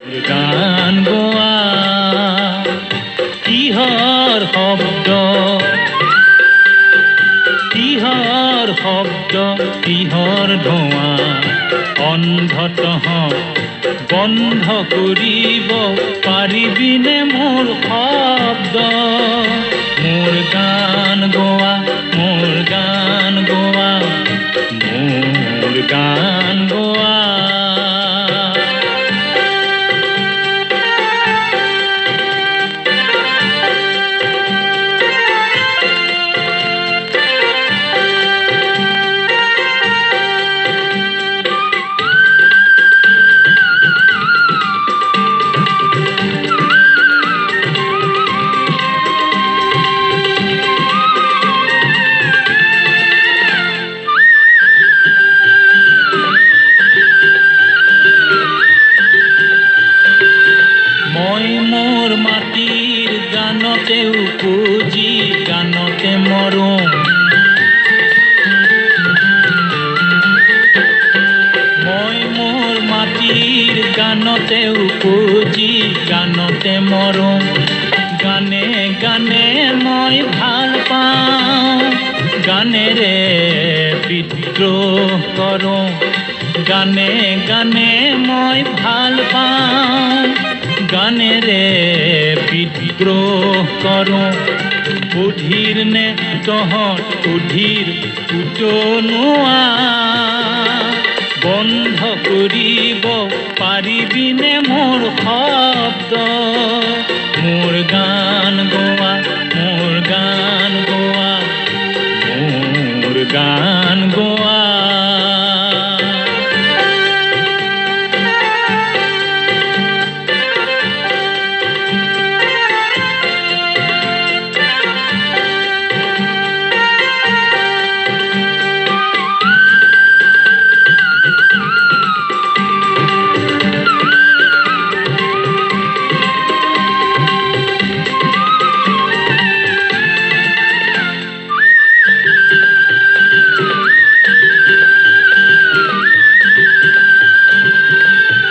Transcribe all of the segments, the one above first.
গান গোৱা কিহৰ শব্দ, কিহৰ শব্দ, কিহৰ ধোঁৱা, অন্ধতঃ বন্ধ কৰিব পাৰিবিনে মোৰ শব্দ। মোৰ গান গোৱা, মোৰ গান গোৱা, মোৰ গান গোৱা। মোৰ মাটিৰ গানতে উপজি গানতে মৰো, মই মোৰ মাটিৰ গানতে উপজি গানতে মৰো। গানে গানে মই ভাল পাওঁ, গানেৰে বিদ্ৰোহ কৰোঁ। গানে গানে মই ভাল পাওঁ, গানেৰে বিদ্ৰোহ কৰোঁ। অধীৰ নে তহঁত অধীৰ উতনোৱা, বন্ধ কৰিব পাৰিবিনে মোৰ শব্দ। মোৰ গান গোৱা, মোৰ গান গোৱা, মোৰ গান গোৱা।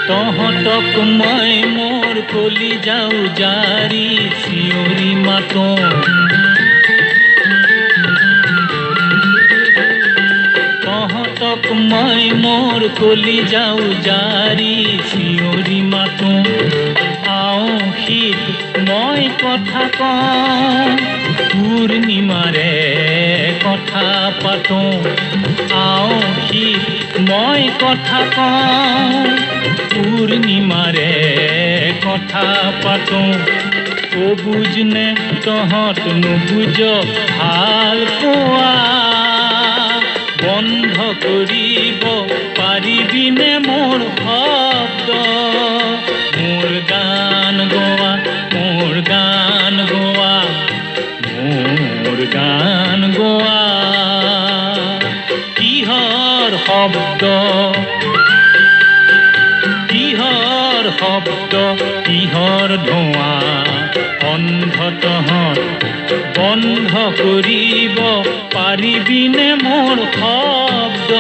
তহঁতক মই মোৰ কলিজা উজাৰি চিঞৰি মাতোঁ। তহঁতক মই মোৰ কলিজা উজাৰি চিঞৰি মাতোঁ। আওঁ শীত মই কথা কওঁ, পূৰ্ণিমাৰে কথা পাতোঁ। আওঁ শীত মই কথা কওঁ, পূৰ্ণিমাৰে কথা পাতোঁ। অবুজ নে তহঁত নুবুজ ভাল পোৱা, বন্ধ কৰিব পাৰিবিনে মোৰ শব্দ। মোৰ গান গোৱা, মোৰ গান গোৱা, মোৰ গান গোৱা। কিহৰ শব্দ, কিহৰ শব্দ, কিহৰ ধোঁৱা, অন্ধতঃ বন্ধ কৰিব পাৰিবিনে মোৰ শব্দ।